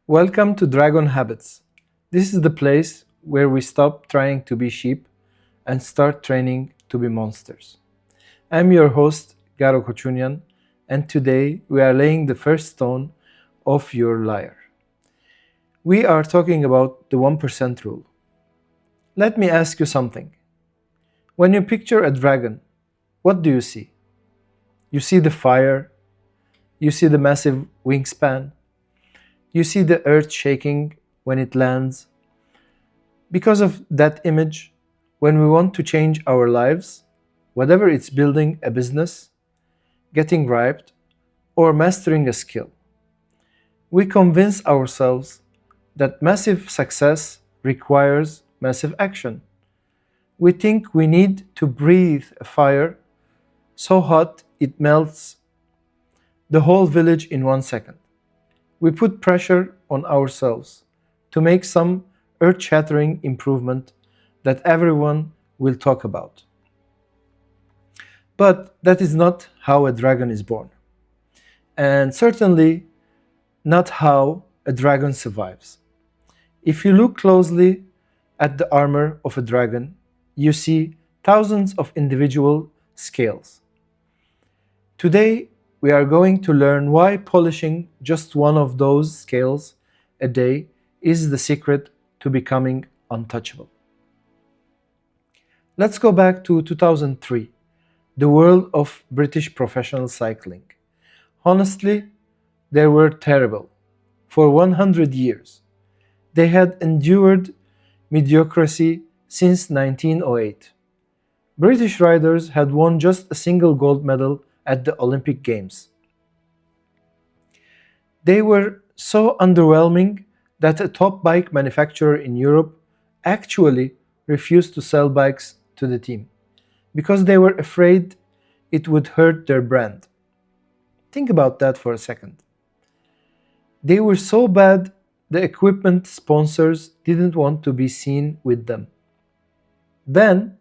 Welcome to Dragon Habits. This is the place where we stop trying to be sheep and start training to be monsters. I'm your host, Garo Kotchounian, and today we are laying the first stone of your liar. We are talking about the 1% rule. Let me ask you something. When you picture a dragon, what do you see? You see the fire, you see the massive wingspan, you see the earth shaking when it lands. Because of that image, when we want to change our lives, whether it's building a business, getting ripe, or mastering a skill, we convince ourselves that massive success requires massive action. We think we need to breathe a fire so hot it melts the whole village in 1 second. We put pressure on ourselves to make some earth-shattering improvement that everyone will talk about. But that is not how a dragon is born, and certainly not how a dragon survives. If you look closely at the armor of a dragon, you see thousands of individual scales. Today, we are going to learn why polishing just one of those scales a day is the secret to becoming untouchable. Let's go back to 2003, the world of British professional cycling. Honestly, they were terrible. For 100 years, they had endured mediocrity since 1908. British riders had won just a single gold medal at the Olympic Games. They were so underwhelming that a top bike manufacturer in Europe actually refused to sell bikes to the team because they were afraid it would hurt their brand. Think about that for a second. They were so bad, the equipment sponsors didn't want to be seen with them. Then,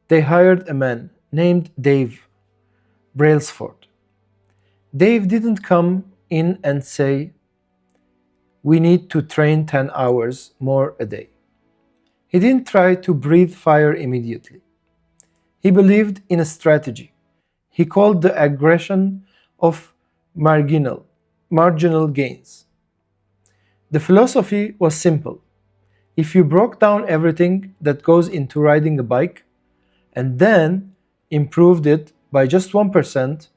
they hired a man named Dave Brailsford. Dave didn't come in and say, "We need to train 10 hours more a day." He didn't try to breathe fire immediately. He believed in a strategy. He called the aggression of marginal gains. The philosophy was simple. If you broke down everything that goes into riding a bike and then improved it by just 1%,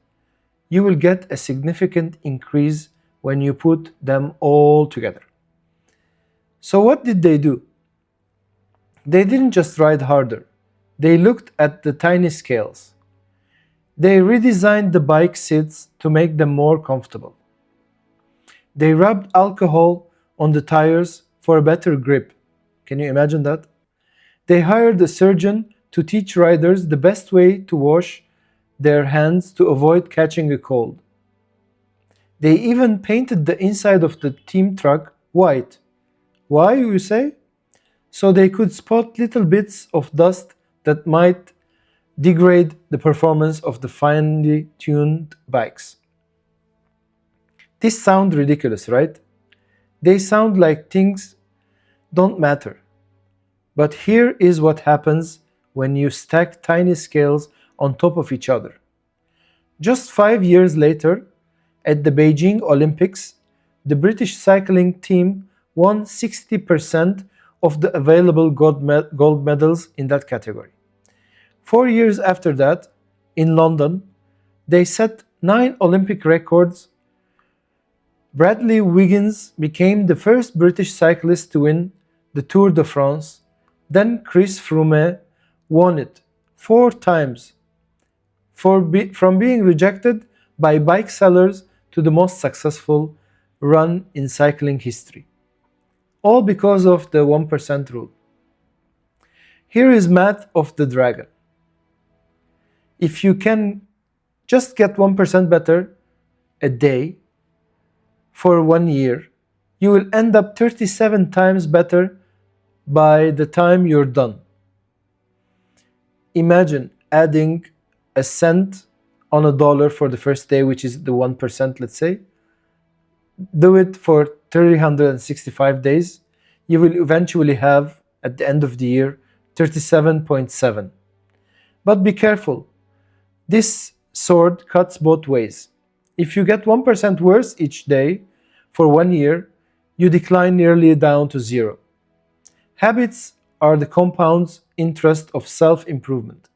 you will get a significant increase when you put them all together. So what did they do? They didn't just ride harder. They looked at the tiny scales. They redesigned the bike seats to make them more comfortable. They rubbed alcohol on the tires for a better grip. Can you imagine that? They hired a surgeon to teach riders the best way to wash their hands to avoid catching a cold. They even painted the inside of the team truck white. Why, you say? So they could spot little bits of dust that might degrade the performance of the finely tuned bikes. This sounds ridiculous, right? They sound like things don't matter. But here is what happens when you stack tiny scales on top of each other. Just 5 years later, at the Beijing Olympics, the British cycling team won 60% of the available gold medals in that category. 4 years after that, in London, they set 9 Olympic records. Bradley Wiggins became the first British cyclist to win the Tour de France. Then Chris Froome won it 4 times. From being rejected by bike sellers to the most successful run in cycling history. All because of the 1% rule. Here is math of the dragon. If you can just get 1% better a day for 1 year, you will end up 37 times better by the time you're done. Imagine adding a cent on a dollar for the first day, which is the 1%, let's say. Do it for 365 days, you will eventually have, at the end of the year, 37.7. But be careful, this sword cuts both ways. If you get 1% worse each day for 1 year, you decline nearly down to zero. Habits are the compound interest of self-improvement.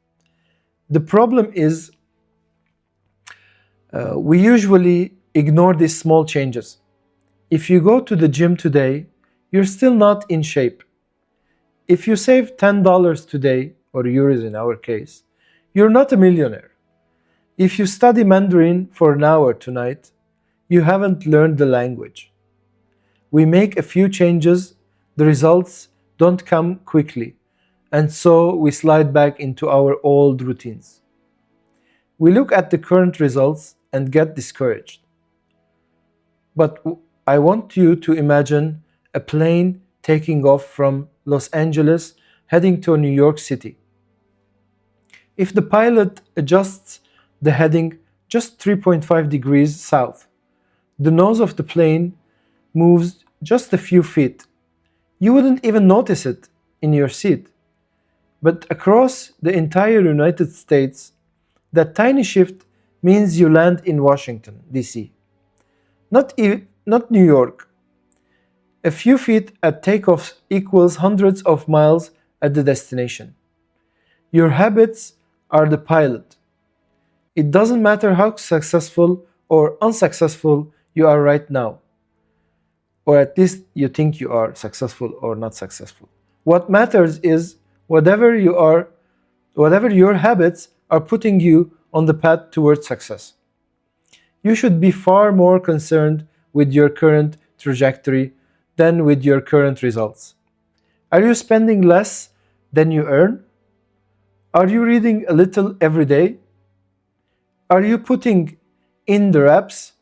The problem is we usually ignore these small changes. If you go to the gym today, you're still not in shape. If you save $10 today, or euros in our case, you're not a millionaire. If you study Mandarin for an hour tonight, you haven't learned the language. We make a few changes, the results don't come quickly, and so we slide back into our old routines. We look at the current results and get discouraged. But I want you to imagine a plane taking off from Los Angeles heading to New York City. If the pilot adjusts the heading just 3.5 degrees south, the nose of the plane moves just a few feet. You wouldn't even notice it in your seat. But across the entire United States, that tiny shift means you land in Washington, D.C. Not New York. A few feet at takeoff equals hundreds of miles at the destination. Your habits are the pilot. It doesn't matter how successful or unsuccessful you are right now, or at least you think you are successful or not successful. What matters is whatever your habits are putting you on the path towards success. You should be far more concerned with your current trajectory than with your current results. Are you spending less than you earn? Are you reading a little every day? Are you putting in the reps?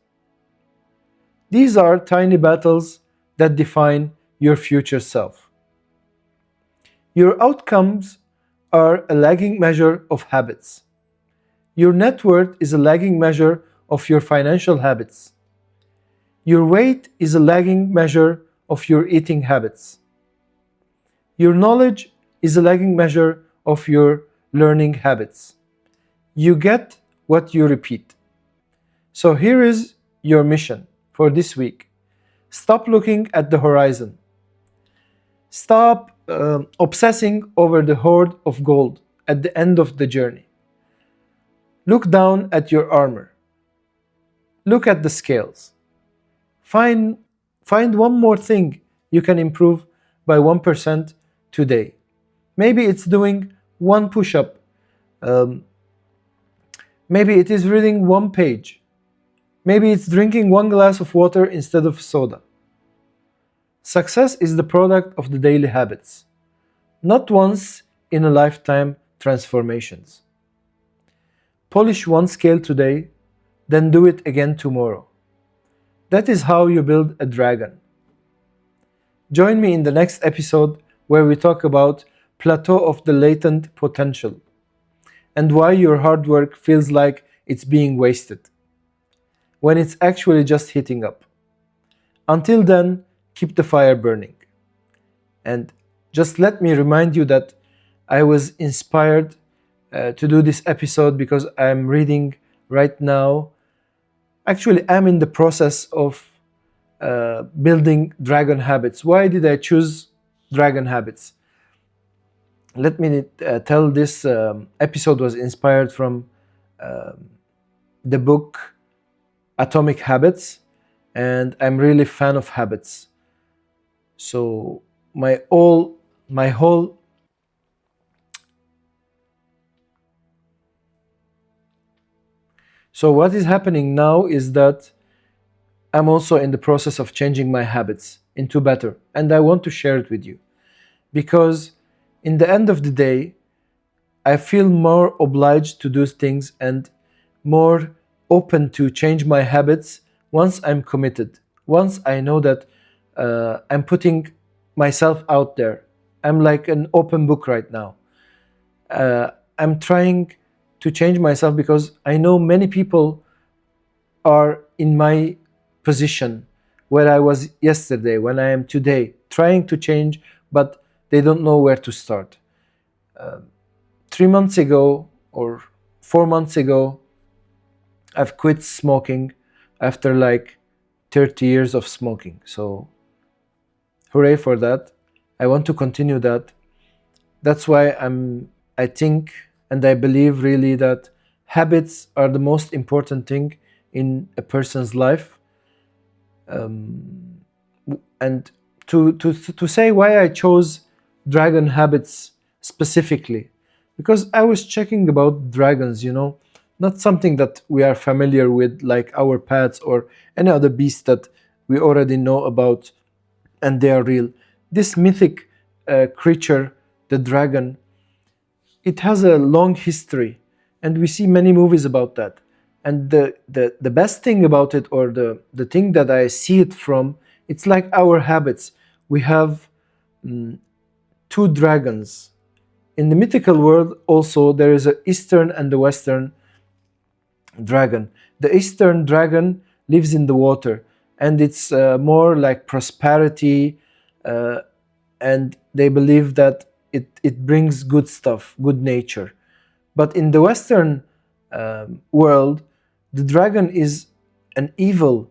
These are tiny battles that define your future self. Your outcomes are a lagging measure of habits. Your net worth is a lagging measure of your financial habits. Your weight is a lagging measure of your eating habits. Your knowledge is a lagging measure of your learning habits. You get what you repeat. So here is your mission for this week. Stop looking at the horizon. Stop obsessing over the hoard of gold at the end of the journey. Look down at your armor. Look at the scales. Find one more thing you can improve by 1% today. Maybe it's doing one push-up. Maybe it is reading one page. Maybe it's drinking one glass of water instead of soda. Success is the product of the daily habits, not once in a lifetime transformations. Polish one scale today, then do it again tomorrow. That is how you build a dragon. Join me in the next episode where we talk about plateau of the latent potential and why your hard work feels like it's being wasted when it's actually just heating up. Until then, keep the fire burning. And just let me remind you that I was inspired to do this episode because I'm reading right now. Actually, I'm in the process of building dragon habits. Why did I choose dragon habits? Let me tell this episode was inspired from the book Atomic Habits, and I'm really a fan of habits. So my whole So what is happening now is that I'm also in the process of changing my habits into better, and I want to share it with you because in the end of the day, I feel more obliged to do things and more open to change my habits once I'm committed, once I know that I'm putting myself out there. I'm like an open book right now. I'm trying to change myself because I know many people are in my position where I was yesterday, when I am today, trying to change, but they don't know where to start. 3 months ago or 4 months ago, I've quit smoking after like 30 years of smoking. So, hooray for that. I want to continue that. That's why I think and I believe really that habits are the most important thing in a person's life. And to say why I chose dragon habits specifically, because I was checking about dragons, not something that we are familiar with like our pets or any other beast that we already know about and they are real. This mythic creature, the dragon, it has a long history, and we see many movies about that. And the best thing about it, or the thing that I see it from, it's like our habits. We have two dragons. In the mythical world, also, there is a Eastern and the Western dragon. The Eastern dragon lives in the water, and it's more like prosperity, uh, and they believe that it brings good stuff, good nature. But in the Western world, the dragon is an evil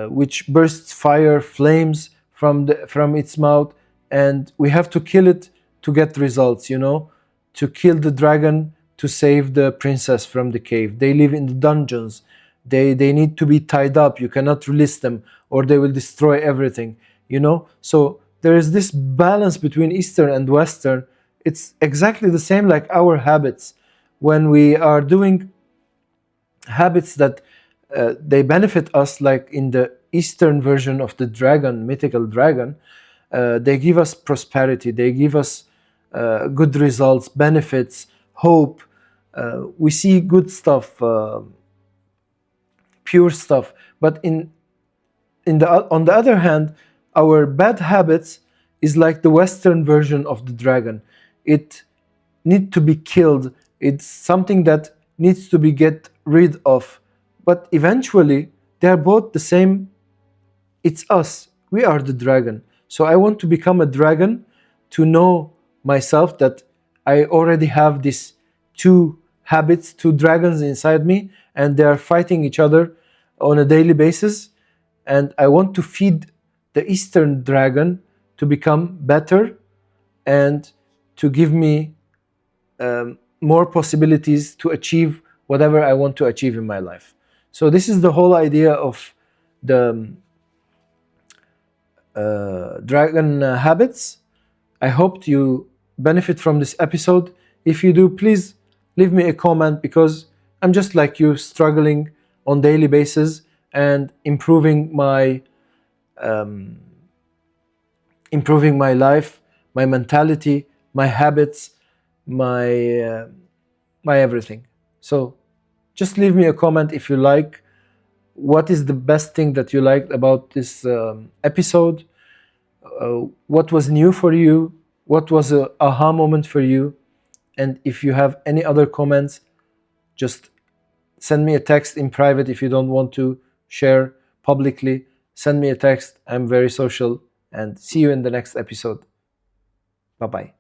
which bursts fire, flames from its mouth, and we have to kill it to get results. To kill the dragon to save the princess from the cave. They live in the dungeons. They need to be tied up. You cannot release them, or they will destroy everything. So there is this balance between Eastern and Western. It's exactly the same like our habits. When we are doing habits that they benefit us, like in the Eastern version of the dragon, mythical dragon, they give us prosperity, they give us good results, benefits, hope. We see good stuff, pure stuff. But on the other hand, our bad habits is like the Western version of the dragon. It need to be killed. It's something that needs to be get rid of. But eventually, they are both the same. It's us. We are the dragon. So I want to become a dragon to know myself that I already have these two habits, two dragons inside me, and they are fighting each other on a daily basis. And I want to feed the Eastern dragon to become better and to give me more possibilities to achieve whatever I want to achieve in my life. So this is the whole idea of the dragon habits. I hope you benefit from this episode. If you do, please leave me a comment, because I'm just like you, struggling on daily basis and improving my life, my mentality, my habits, my everything. So just leave me a comment if you like. What is the best thing that you liked about this episode? What was new for you? What was a aha moment for you? And if you have any other comments, just send me a text in private. If you don't want to share publicly, send me a text. I'm very social, and see you in the next episode. Bye bye.